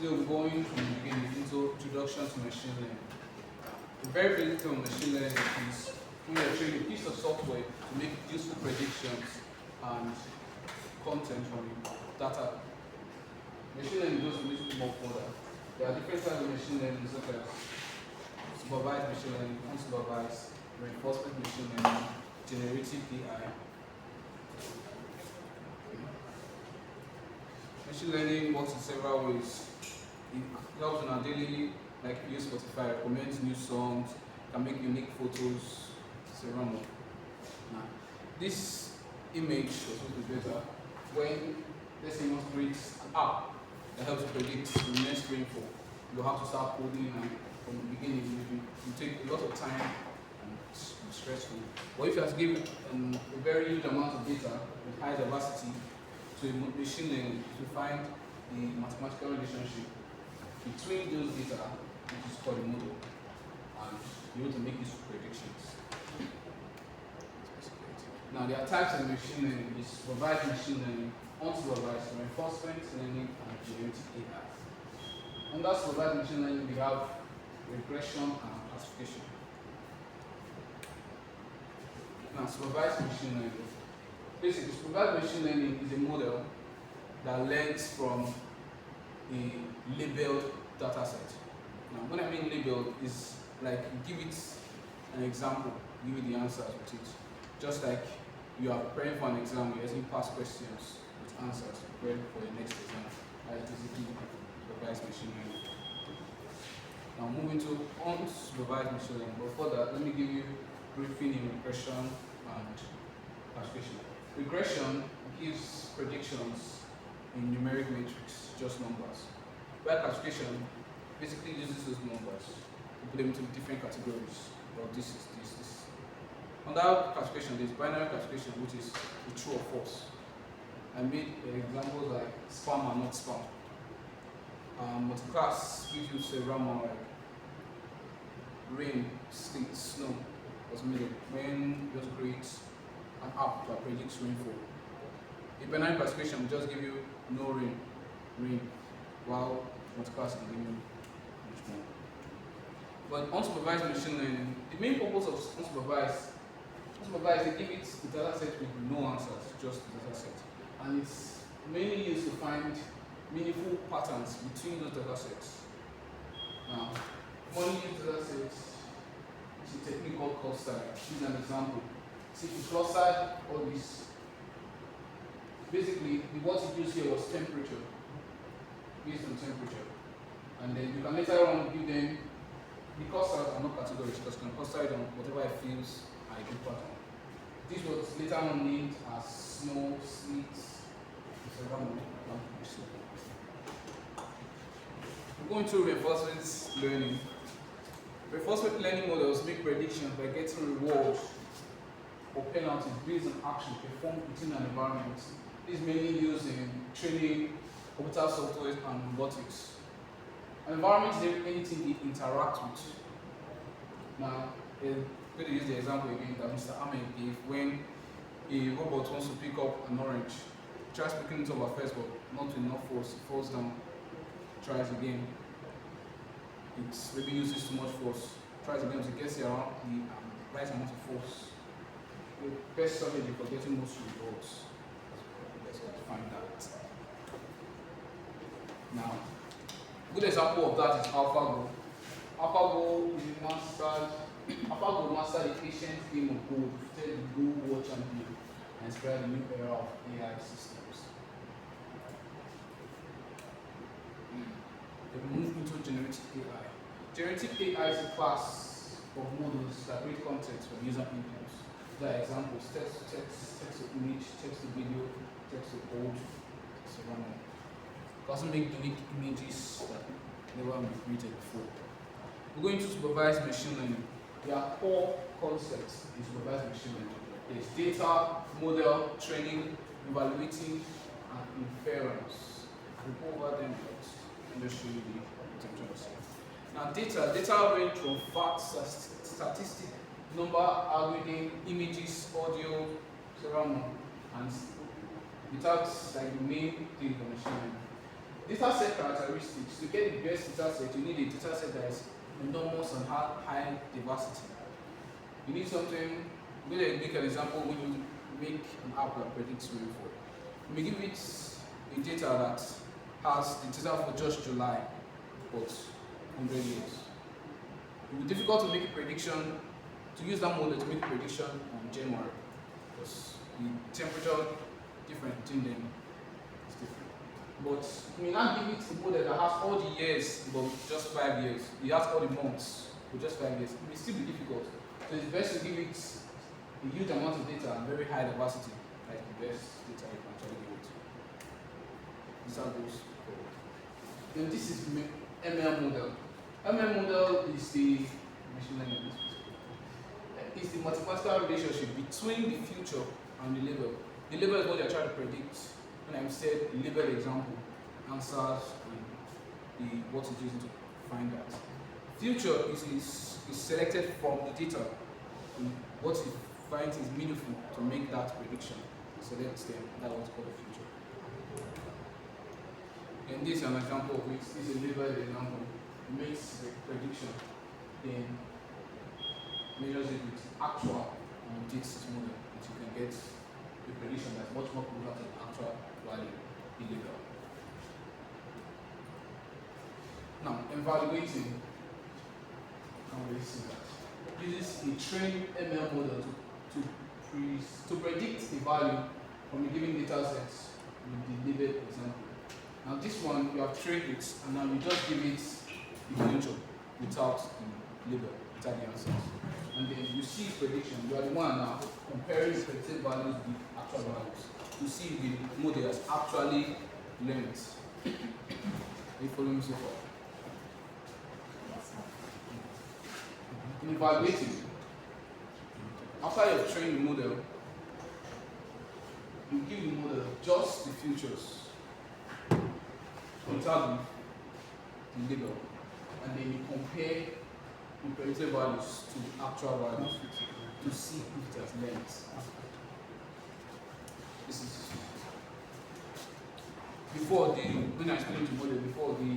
Today we're going from the beginning into introduction to machine learning. The very basic thing on machine learning is when you're training a piece of software to make useful predictions and content from data. Machine learning goes a little more further. There are different types of machine learning such as supervised machine learning, unsupervised, reinforcement machine learning, generative AI. Machine learning works in several ways. It helps in our daily, like use Spotify, recommends new songs, can make unique photos, several more. Now, this image was supposed to be better when, let's say, you want to create an app that helps you predict the next rainfall. You have to start coding, and from the beginning, you take a lot of time and it's stressful. But if you have to give a very huge amount of data with high diversity to a machine learning, to find the mathematical relationship between those data, which is called a model, and be able to make these predictions. Now, there are types of machine learning: is supervised machine learning, unsupervised, reinforcement learning, and generative AI. Under supervised machine learning, we have regression and classification. Now, supervised machine learning. Basically, supervised machine learning is a model that learns from a labeled data set. Now, when I mean labeled, is like you give it an example, give it the answers with it. Just like you are preparing for an exam, you're using past questions with answers to prepare for the next exam. That is basically supervised machine learning. Now, moving to unsupervised machine learning. But for that, let me give you a briefing in regression and classification. Regression gives predictions in numeric matrix, just numbers. While classification basically uses those numbers to put them into different categories. Well, this is this. Under classification, there's binary classification, which is the true or false. I made examples like spam and not spam. Multiclass gives you several more, like rain, sleet, snow was made when you just create an app that predicts rainfall. A binary classification will just give you no rain, while multiclass can give you much more. But unsupervised machine learning, the main purpose of unsupervised, they give it the data set with no answers, just the data set. And it's mainly used to find meaningful patterns between those data sets. Now, commonly used data sets is a technique called cluster. This is an example. See, if you clustered all this, basically what it used here was temperature, based on temperature. And then you can later on give them, the clusters are not categories, because you can cluster it on whatever it feels are a good pattern. This was later on named as snow, sleet, etc. We're going to reinforcement learning. Reinforcement learning models make predictions by getting rewards or penalties based on action performed within an environment. This is mainly used in training, computer software, and robotics. An environment is anything they interact with. Now, I'm going to use the example again that Mr. Ahmed gave when a robot wants to pick up an orange. Tries picking it up at first, but not with enough force. It falls down, tries again. It maybe uses too much force. Tries again to get around the right amount of force. The best strategy for getting most results. Let's find that. Now, a good example of that is AlphaGo. AlphaGo mastered the ancient game of Go, defeated the Go World Champion, and inspired a new era of AI systems. We move into generative AI. Generative AI is a class of models that create content from user inputs. There are examples: text to text, text to image, text to video, text to code, text to random. It also make unique images that never been created before. We're going to supervised machine learning. There are core concepts in supervised machine learning. There's data, model, training, evaluating, and inference. We'll go over them first and just show you the potential of self. Now, data range from facts, statistics, number, algorithm, images, audio, several more, and without like the main thing of machine learning. Data set characteristics. To get the best data set, you need a data set that is enormous and high diversity. You need something. I'm going to make an example when you make an app that predicts rainfall. You may give it a data that has the data for just July, but 100 years. It will be difficult to make a prediction, to use that model to make a prediction on January, because the temperature difference between them is different. But you may not give it a model that has all the years, but just 5 years. It has all the months, but just 5 years. It may still be difficult. So it's best to give it a huge amount of data and very high diversity, like the best data you can actually give it. These are those. Then this is ML model. ML model is the machine learning. Is the mathematical relationship between the future and the label. The label is what you're trying to predict. When I said the label example answers the what is using to find that. Future is selected from the data. What it finds is meaningful to make that prediction. Select them. That's what's called the future. And this is an example of it. This is a label example. It makes the prediction, then measures it with actual and takes its model, and you can get a prediction that's much more closer to the actual value in label. Now, evaluating, how do we see that? Uses a trained ML model to predict the value from a given data set with the labeled example. Now this one, you have trained it, and now you just give it the future without the label, without the answers. And then you see prediction. You are the one now comparing the predicted values with actual values to see if the model has actually learned. Are you following me so far? In evaluating, after you have trained the model, you give the model just the futures without the label, and then you compare the predicted values to the actual values to see if it has learned. This is before when I explained the model, before the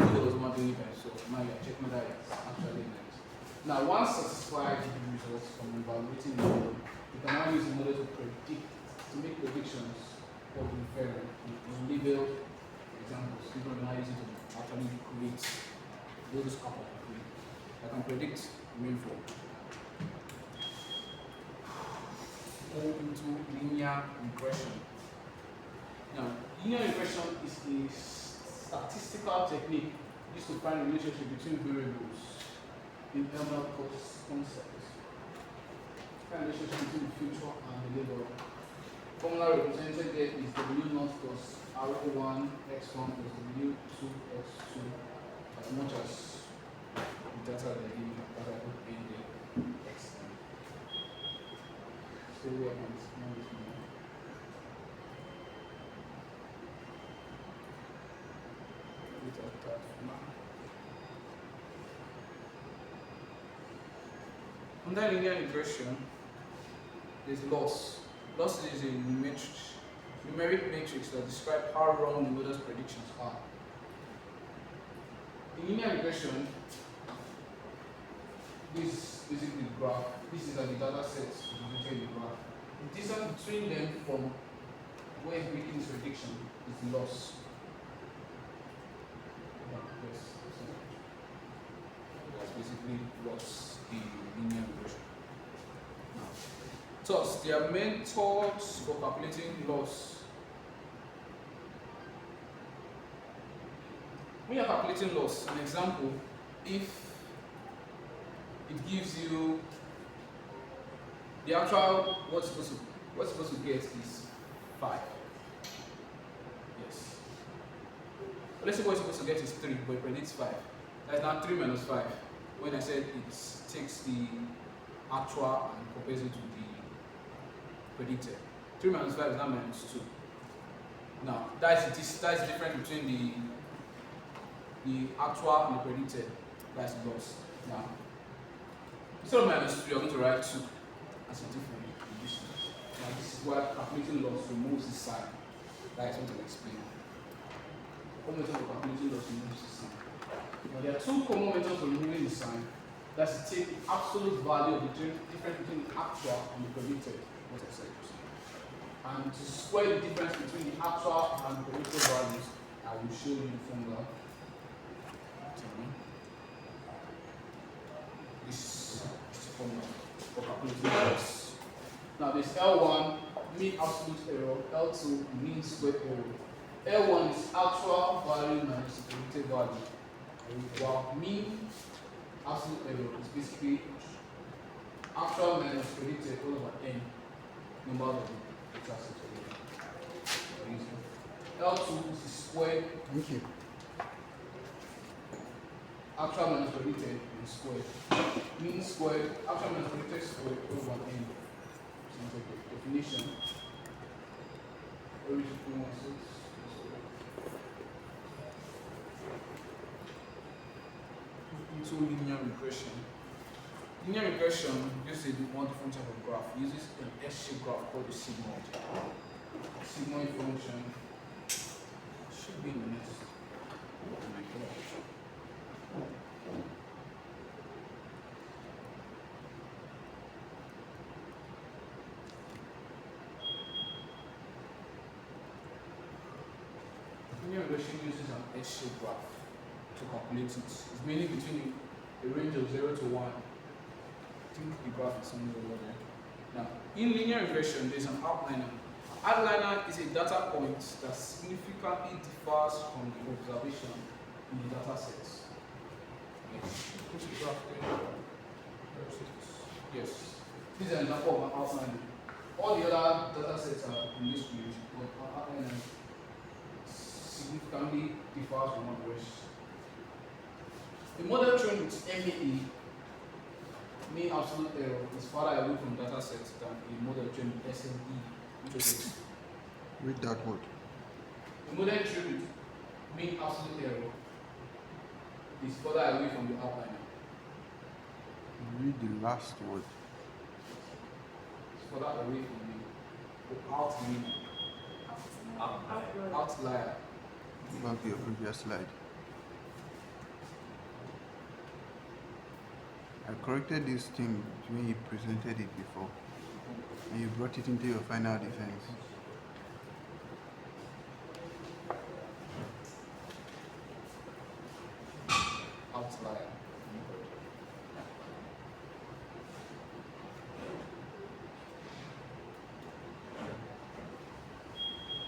model was not doing it, so now you are checking that it's actually learned. Now, once satisfied with the results from evaluating the model, you can now use the model to make predictions or to infer with label examples. You can now use it to actually create those couple. I can predict rainfall. Go into linear regression. Now, linear regression is a statistical technique used to find a relationship between variables in ML concepts. Find a relationship between the future and the label. Formula represented there is W0 plus R1 x1 plus W2 x2 as much as the data they give me that I put in the xn. So we are going to explain this more. Under linear regression, there's loss. Loss is a numeric matrix that describes how wrong the model's predictions are. In linear regression, this is basically the graph. This is the data set represented in the graph. The distance between them from where it's making this prediction is the loss. That's basically loss in linear regression. Now, thus, there are methods for calculating loss. When you're calculating loss, an example, if it gives you the actual what's supposed to get is 5. Yes. But let's say what it's supposed to get is 3, but it predicts 5. That's now 3 minus 5. When I said it takes the actual and compares it to the predicted. 3 minus 5 is now minus 2. Now that's the difference between the actual and the predicted. That's loss. Now instead of minus 3, I'm going to write 2 as a different distance. Now this is where calculating loss removes this sign. That is what I'm explaining. common method of calculating loss removes the sign. Now there are two common methods of removing the sign. That's to take the absolute value of the difference between the actual and the predicted, what I said just now. And to square the difference between the actual and predicted values, I will show you the formula. This is the formula for calculating loss. Now there's L1, mean absolute error, L2, mean squared error. L1 is actual value minus the predicted value, while mean absolute error is basically actual minus predicted all over n number of the data set. L2 is squared. Thank you. Actual minus predicted is squared. Mean squared, actual minus predicted squared over n. So definition. Into linear regression. Linear regression uses one different type of graph. It uses an S-shaped graph called the sigmoid. Sigmoid function should be in the next. Linear regression uses an S-shaped graph to calculate it. It's mainly between a range of 0 to 1. I think the graph is somewhere over there. Now, in linear regression, there's an outliner. Outliner is a data point that significantly differs from the observation in the data sets. Put the graph there. Yes. This is an example of an outliner. All the other data sets are in this range, but an outliner significantly differs from one rest. The model trained with MAE, mean absolute error, is farther away from data sets than a model trained with SME, which is Read that word. the model trained with mean absolute error is further away from the outliner. Read the last word. It's further away from the outlier. Go back to your previous slide. I corrected this thing when you presented it before, and you brought it into your final defense. Outlier.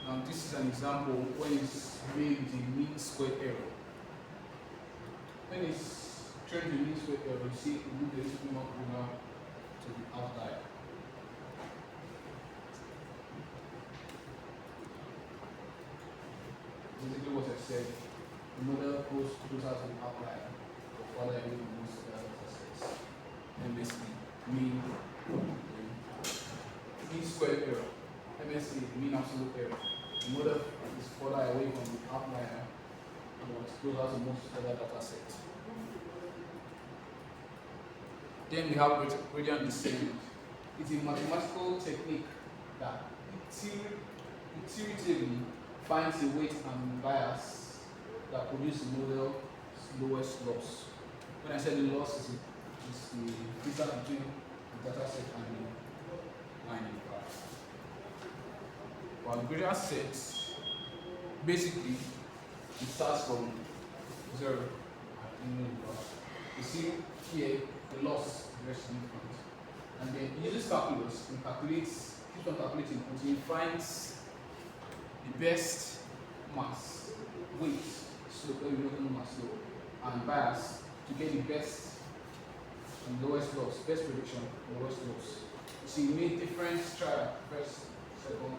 Now this is an example when it's made with a mean squared error. When it's trained with mean squared error, you see it move a little bit more closer to the outlier. Basically what I said, the model goes closer to the outlier, but further away from most of the other sets. And basically, mean squared error. MSE, mean absolute error. The model is further away from the outlier, but closer to most other data sets. Then we have gradient descent. It's a mathematical technique that iteratively finds a weight and bias that produce the model's lowest loss. When I said the loss is the distance between the data set and the line in the graph. Well, the gradient set basically it starts from 0 and in the graph. You see here the loss is very significant. And then it uses calculus and keeps on calculating until it finds the best mass, weight, slope, mass slope, and bias to get the best and lowest loss, best prediction, lowest loss. So you made different trial, first, second,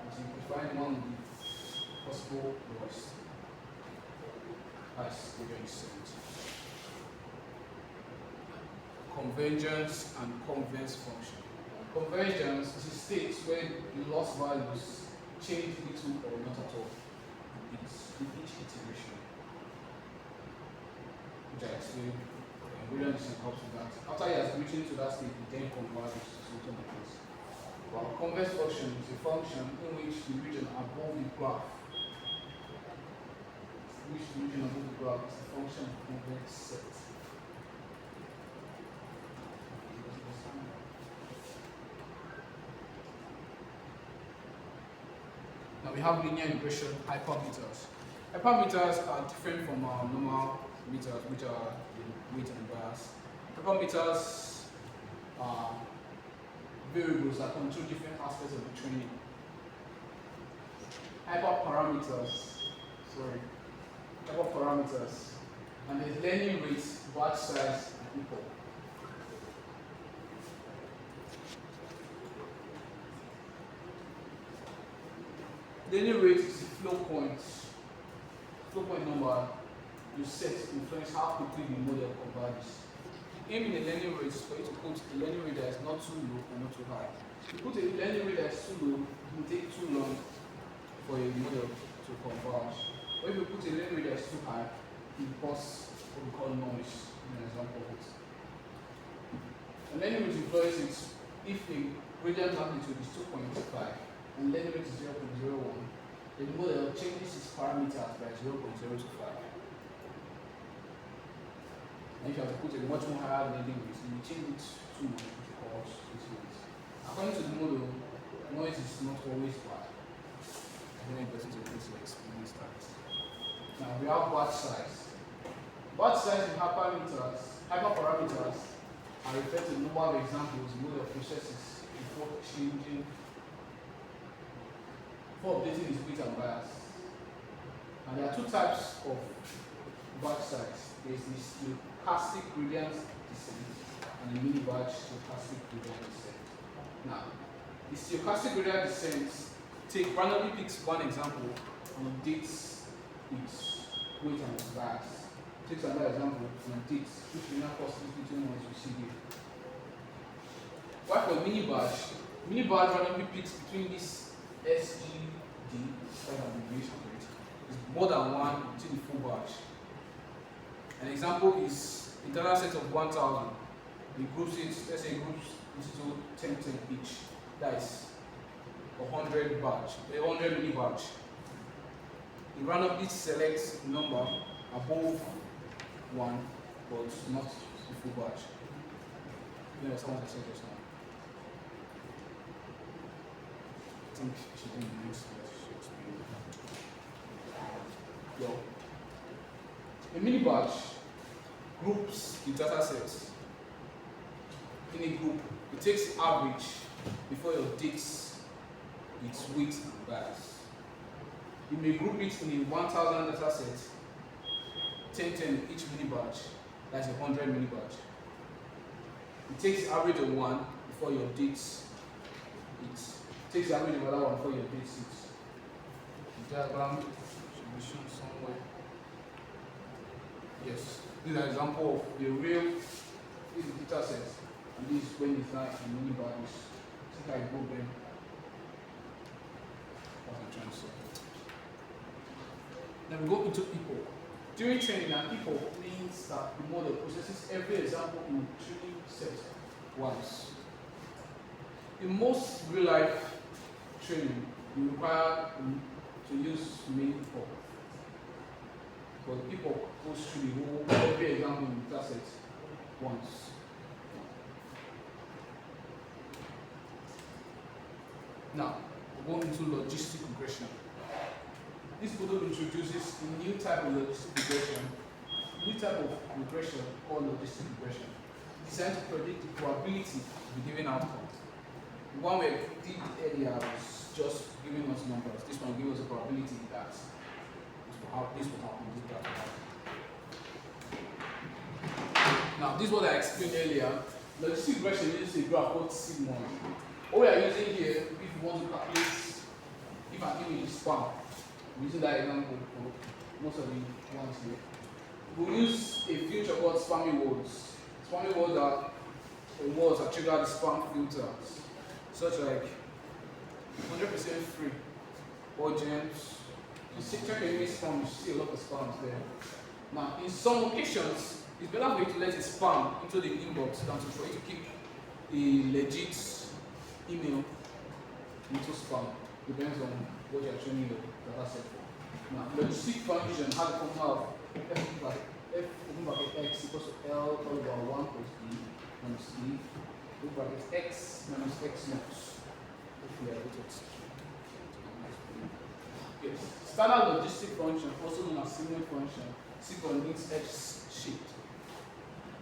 until you can find one of the possible lowest. That's gradient descent. Convergence and converse function. Convergence is a state where the loss values change little or not at all in each iteration, which I explained. Gradient descent helps with that. After he has reached into that state, it then converges to something like this. While converse function is a function in which the region above the graph which region of the graph is the function of convex set. Now we have linear regression hypermeters. Hypermeters are different from our normal meters, which are the weight and bias. Hypermeters are variables that control different aspects of the training. Hyperparameters, and the learning rate, batch size, and equal. Learning rate is the flow point number you set to influence how quickly the model converges. Aim in the learning rate is for you to put a learning rate that is not too low and not too high. If you put a learning rate that is too low, it will take too long for a model to converge. Or if you put a learning rate that is too high, it will cause what we call noise in an example of it. A learning rate influences if the gradient magnitude is 2.5 and learning rate is 0.01, the model changes its parameters by 0.025. And if you have to put a much more higher learning rate, you change it too much to cause this noise. According to the model, noise is not always bad. I don't know if person to experience that. Now we have batch size. Batch size in hyperparameters are referred to the number of examples the model processes before updating its weight and bias. And there are two types of batch size. There is the stochastic gradient descent and the mini batch stochastic gradient descent. Now, the stochastic gradient descent randomly picks one example and updates its weight and its bias. Takes another example and updates which will not cause this little noise you see here. While for mini batch randomly picks between this SGD, standard abbreviation rate, is more than one until the full batch. An example is internal set of 1000. It groups it, let's say it groups into 10 each. That is 100 mini batch. It randomly selects a number above 1, but not the full batch. You know, someone said just now. I think she didn't use what she explained. A mini batch groups the data sets. In a group, it takes the average before it updates its weight and bias. You may group it in a 1000 data set, 10 each mini batch, that's 100 mini batch. It takes the average of 1 before you update it. Takes the average of another one before you update it. The diagram should be shown somewhere. Yes, this is an example of the real data set, and this is when it's like in mini batches. See how I broke them. What I'm trying to say. Then we go into epoch. During training, an epoch means that the model processes every example in the training set once. In most real-life training, you require to use main epoch. But epoch goes through the whole every example in the data set once. Now, we go into logistic regression. This model introduces a new type of logistic regression, called logistic regression, designed to predict the probability of a given outcome. The one we did earlier was just giving us numbers. This one gives us a probability that this will happen, that will happen. Now, this is what I explained earlier. Logistic regression uses a graph called sigma. What we are using here, if you want to calculate if an image is spam, using that example for most of the ones here, we'll use a filter called spamming words. Spamming words are words that trigger the spam filters, such like 100% free, urgent. You check your image spam, you see a lot of spams there. Now, in some occasions, it's better for you to let it spam into the inbox than for you to keep a legit email into spam. Depends on what you're training your data set for. Now, logistic function has a formula of f x equals to L all over 1 plus b minus e x minus x naught. If we are able to yes. Standard logistic function, also known as similar function, sequence x shaped,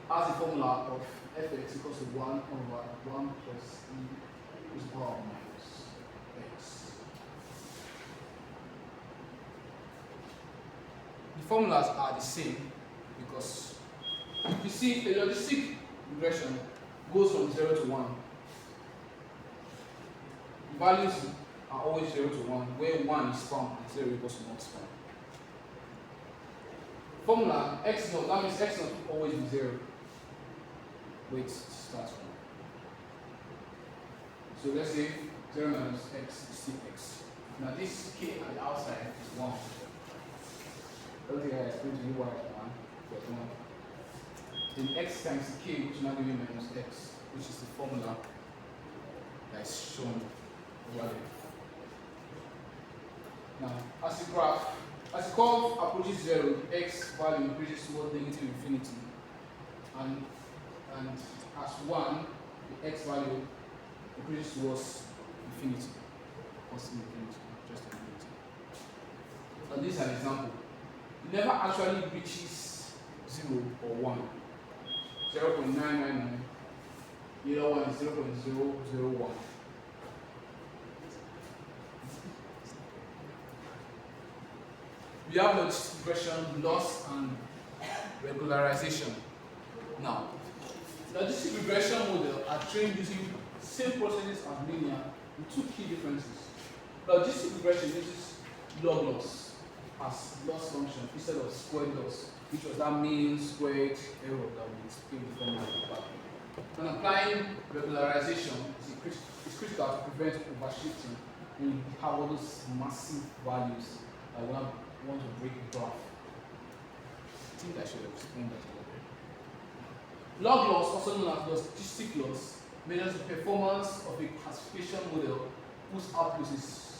has the formula of fx equals to 1 over 1 plus e is power minus x. The formulas are the same because if you see a logistic regression goes from 0 to 1. The values are always 0 to 1, where 1 is found and 0 equals to not found. Formula x naught, that means x naught will always be 0. Wait, starts from. So let's say 0 minus x is still x. Now this k at the outside is 1. I don't think I explained to you why it's 1, but 1. Then x times k, which now give you minus x, which is the formula that is shown over there. Now, as the curve approaches 0, the x value increases towards negative infinity, and as 1, the x value increases towards infinity, positive infinity, just infinity. So this is an example. It never actually reaches 0 or 1. 0.999, the other one is 0.001. We have logistic regression, loss, and regularization. Now, logistic regression models are trained using same processes as linear with two key differences. Logistic regression uses log loss as loss function instead of squared loss, which was that mean squared error that we explained before now. When applying regularization, it's critical to prevent overshifting when you have all those massive values that we want to break the graph. I think I should have explained that a little bit. Log loss, also known as logistic loss, measures the performance of a classification model whose output is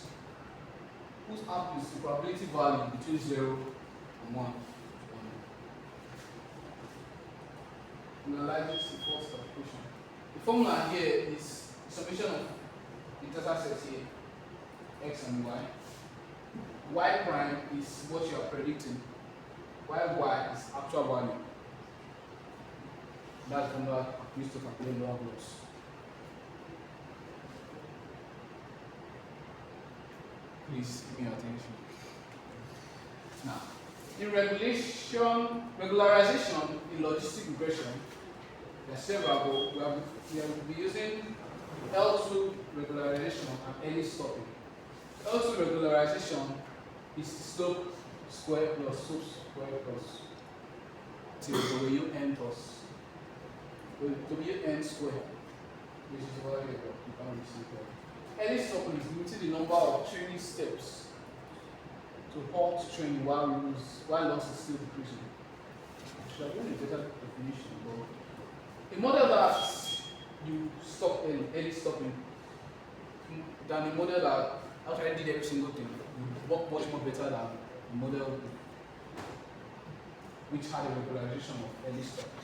the probability value between 0 and 1. Analyzes the false classification. The formula here is the summation of the data sets here, x and y. Y prime is what you are predicting, while y is actual value. That's the formula used to calculate log loss. Please give me your attention. Now, in regularization in logistic regression, there are several, but we will be using L2 regularization and any stopping. L2 regularization is slope square plus slope square plus till WN plus WN square, which is what you can receive there. Any stopping is limiting the number of training steps to halt training while loss is still decreasing. I should have given a better definition, but a model that you stop early stopping than a model that actually did every single thing would work much more better than a model which had a regularization of early stopping.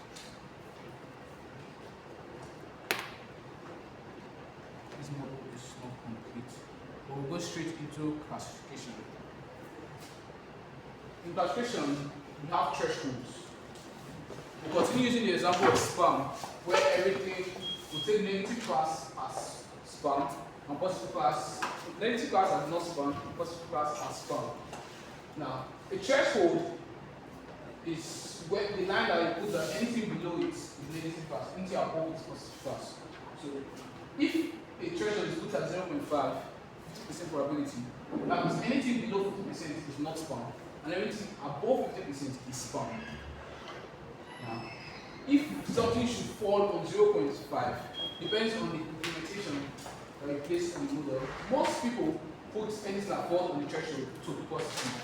This model is not complete, but we'll go straight into classification. In classification, we have thresholds. We'll continue using the example of spam, where everything will take negative class as spam and positive class, negative class as not spam, and positive class as spam. Now, a threshold is where the line that you put that anything below it is negative class, anything above it is positive class. So, if a threshold is put at 0.5, 50% probability, that means anything below 50% is not spam, and everything above 50% is spam. Now, if something should fall on 0.5, depends on the implementation that you place on the model. Most people put anything that falls on the threshold to be positive.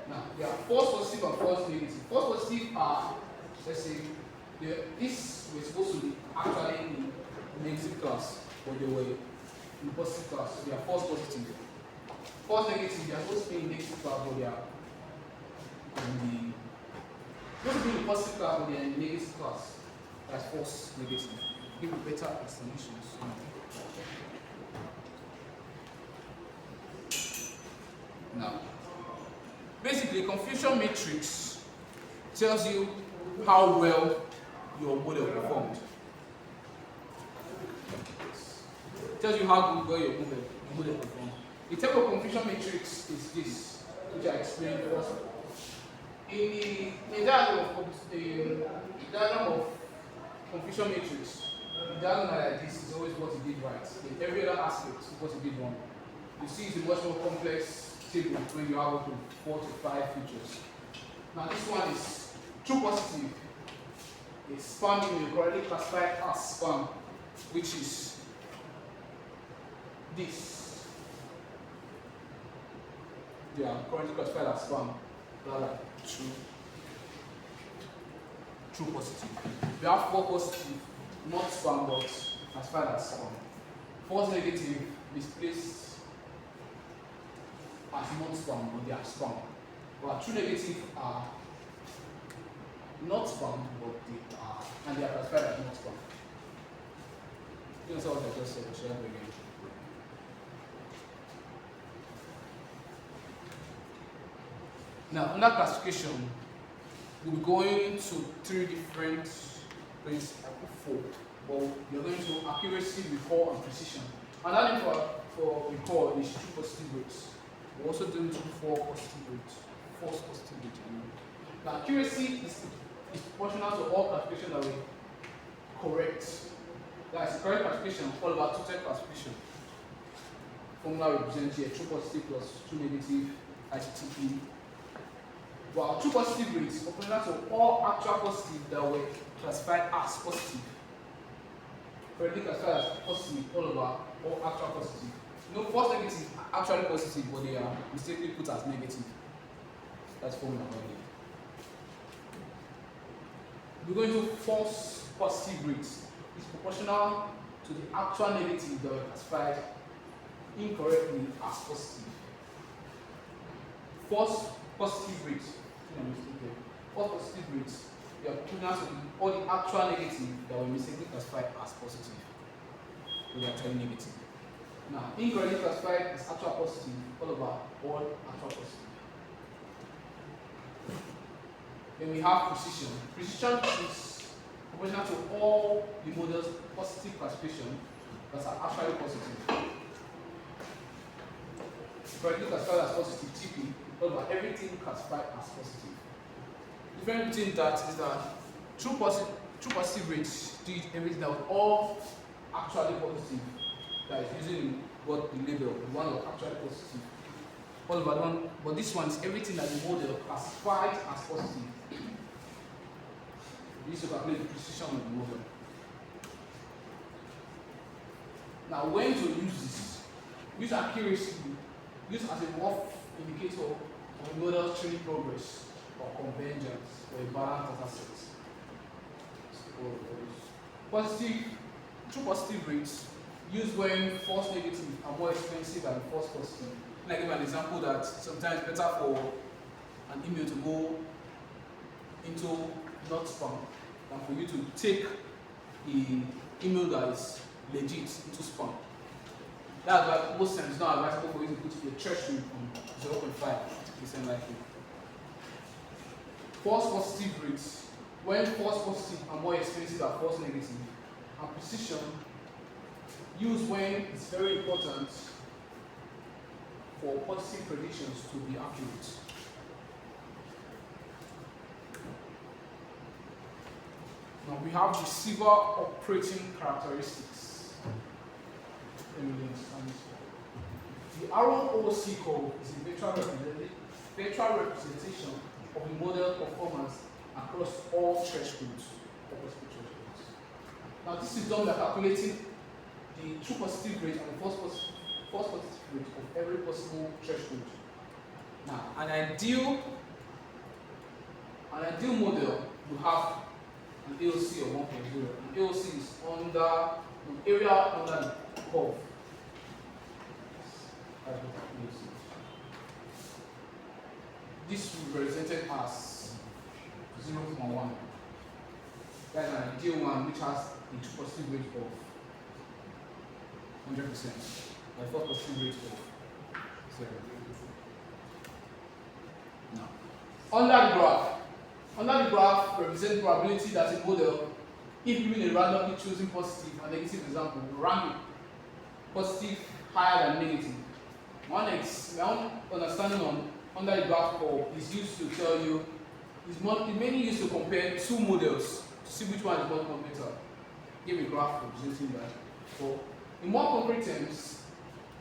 Now, there are false positive and false negative. False positive are, let's say, this was supposed to be actually in negative class, but they were in positive class. So they are false positive. false negative, they are supposed to be in negative class, but they are in the supposed to be in positive class, but they are in the negative class. That's false negative. Give you better explanations. Now, basically, confusion matrix tells you how well your model performed. Tells you how well your model performed. The type of confusion matrix is this, which I explained first. In the diagram of confusion matrix, the diagram like this is always what you did right. In every other aspect is what you did wrong. You see it's a much more complex table when you have up to 4 to 5 features. Now this one is true positive. It's spam email correctly classified as spam, which is this. Yeah, currently classified as spam. Like true positive. We have 4 positive, not spam, but classified as spam. False negative misplaced as not spam, but they are spam. But true negative are not spam, but they are, and they are classified as not spam. You know what I just said? Shall I begin? Now, under classification, we'll be going to 3 different things, 4. But you're going to accuracy, recall, and precision. And that name for recall is true positive rates. We're also doing 4 positive rates, false positive rates. Now, accuracy is proportional to all classification that we correct. That is correct classification, all about total classification. Formula represents here true positive plus true negative, ITTP. While true positive rates proportional to all actual positive that were classified as positive. Correctly classified as positive all over all actual positive. No, false negative are actually positive, but they are mistakenly put as negative. That's formula by it. We're going to false positive rates. It's proportional to the actual negative that were classified incorrectly as positive. False positive rates. False positive rates, they are proportional to all the actual negative that were mistakenly classified as positive. They are actually negative. Now, incorrectly classified as actual positive all over all actual positive. Then we have precision. Precision is proportional to all the models positive classification that are actually positive. Correctly classified as positive TP all over everything classified as positive. The difference between that is that true positive rates did everything that was all actually positive. That is using what the label, the one that was actually positive. All over one, but this one is everything that the model classified as positive. We need to calculate the precision of the model. Now, when to use this? Use accuracy, use as a rough indicator of a model's training progress or convergence or a balanced data set. True positive rates used when false negative are more expensive than false positive. I give an example that sometimes it's better for an email to go into not spam than for you to take the email that is legit into spam. That's why most times it's not advisable for you to put your threshold from 0.5% likely. False positive rates, when false positive are more expensive than false negative, and precision used when it's very important for positive predictions to be accurate. Now we have receiver operating characteristics. The ROC code is a virtual representation of the model performance across all thresholds. Now this is done by calculating the true positive rate and the false positive rate of every possible threshold. Now, an ideal model will have an AOC of 1.0. An AOC is under an area under the curve. That's what AOC is. this will be represented as 0.1. That's an ideal one which has a true positive rate of 100%, a false positive rate of 0. Now, under the graph represents probability that a model, if given a randomly chosen positive and negative example, will rank positive higher than negative. My own understanding on under the graph curve is used to tell you, is mainly used to compare two models to see which one is more better. Give a graph representing that. So, in more concrete terms,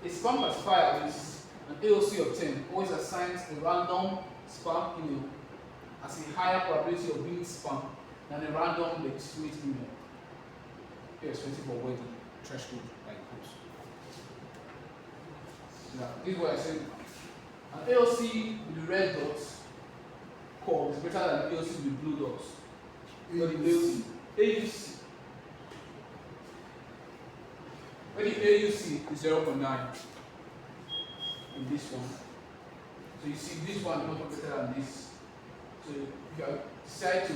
a spam classifier is an AOC of 10 always assigns a random spam email as a higher probability of being spam than a random legitimate email, irrespective of where the threshold goes. Now, this is what I said. An AOC with the red dots curve is greater than an AOC with the blue dots. Where the AUC, where the AUC is 0.9 in this one. So you see this one is much better than this. So if you decide to,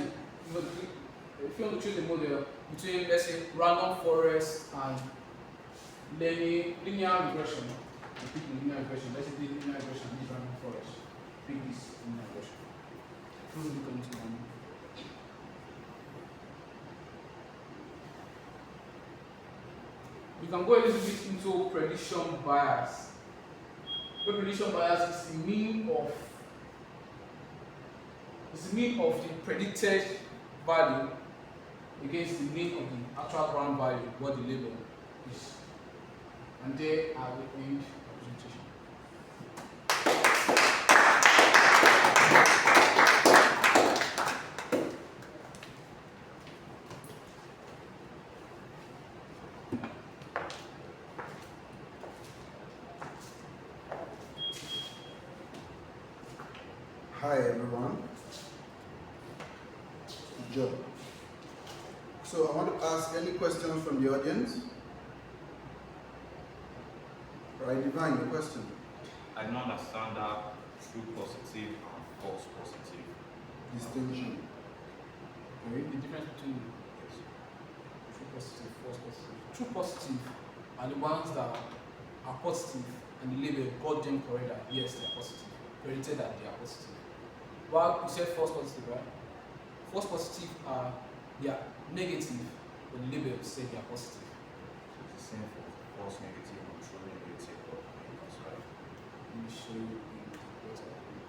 if you want to choose a model between, let's say, random forest and linear regression, you pick linear regression. Let's say this linear regression, this random forest. Pick this linear regression. We can go a little bit into prediction bias. The prediction bias is the mean of the predicted value against the mean of the actual ground value, what the label is. And there I will end the presentation. Hi everyone. Joe. So I want to ask any questions from the audience. Right, Divine, your question. I don't understand that true positive and false positive Distinction. Okay. The difference between true positive, false positive. True positive are the ones that are positive and the label got them correct that yes, they are positive. Predicted that they are positive. Well, you said false positive, right? False positive are they are negative, but the label said they are positive. So it's the same for false negative and true negative. Right? Let me show you in what I put.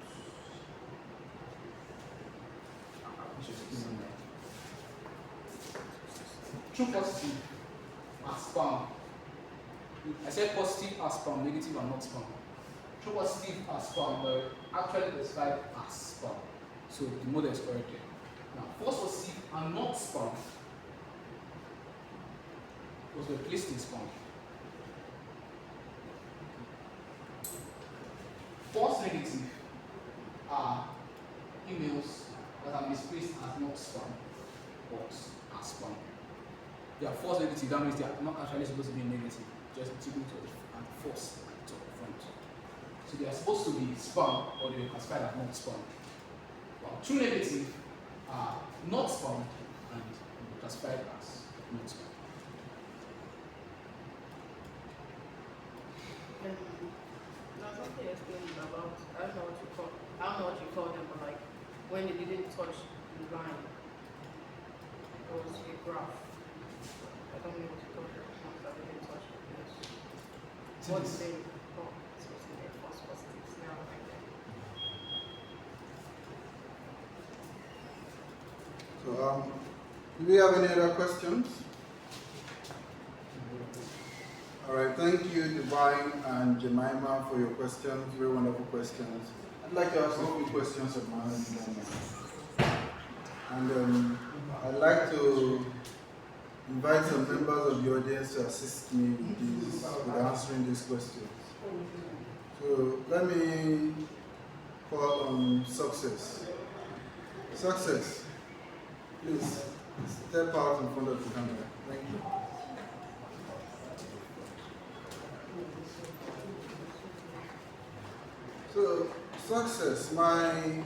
True positive are spam. I said positive are spam, negative are not spam. True positive are spam, but actually classified as spam. So the model is correct there. Now, false positive are not spam. Was replaced in spam. False negative are emails that are misplaced as not spam, but as spam. They are false negative, that means they are not actually supposed to be negative, just attribute and false at the front. So they are supposed to be spam, or they are classified as not spam. While true negative are not spam and classified as not spam. Now something you explained about, I don't know what you call them, but like when they didn't touch the line, it was a graph. I don't know what you call it, ones that didn't touch it. What's the supposed to be false positives now like that? So do we have any other questions? All right, thank you, Divine and Jemima, for your questions. Very wonderful questions. I'd like to ask a few questions of my own. And I'd like to invite some members of the audience to assist me with answering these questions. So let me call on Success. Success, please step out in front of the camera. Thank you. So, Success. My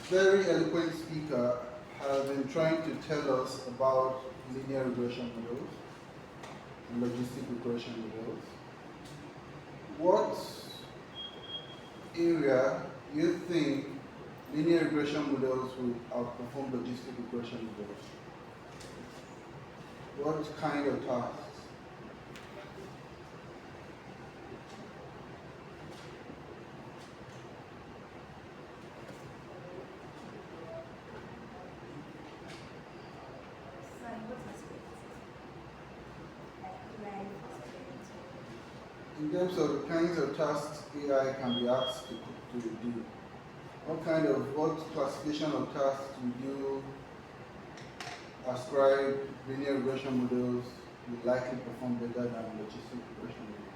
very eloquent speaker has been trying to tell us about linear regression models and logistic regression models. What area you think linear regression models will outperform logistic regression models? What kind of tasks? In terms of the kinds of tasks AI can be asked to do, what classification of tasks would you ascribe linear regression models will likely perform better than logistic regression models?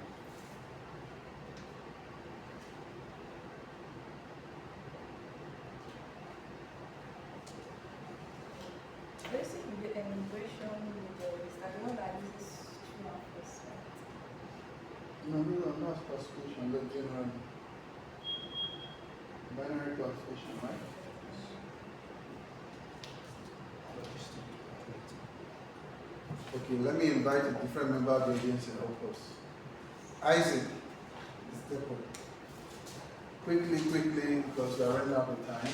Basic regression model is the one that uses true and false, right? No, not classification, but general binary classification, right? Okay, let me invite a different member of the audience to help us. Isaac, step up. Quickly, because we are running out of time.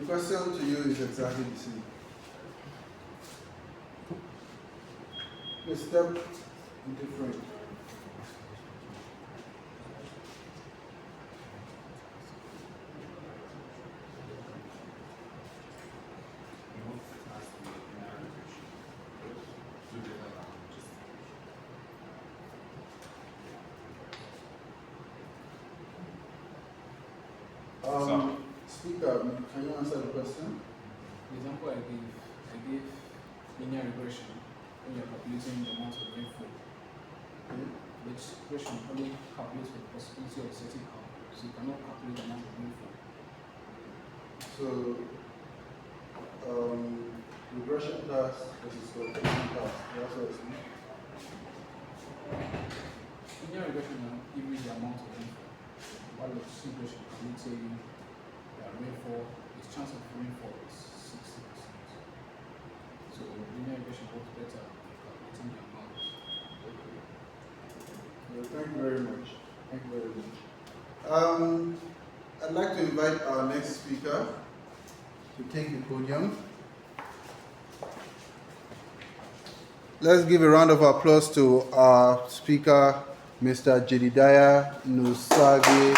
The question to you is exactly the same. The step different. Speaker, can you answer the question? The example I gave linear regression when you're calculating the amount of rainfall. Okay. Which regression only calculates for the possibility of certain output, so you cannot calculate the amount of rainfall. So, regression task versus calculation task. That's what it's mean. Linear regression now give you the amount of rainfall, while logistic regression calculating rainfall, its chance of rainfall is 60%. So linear regression works better in calculating the amount. Well, thank you very much. I'd like to invite our next speaker to take the podium. Let's give a round of applause to our speaker, Mr. Jedidiah Nusage.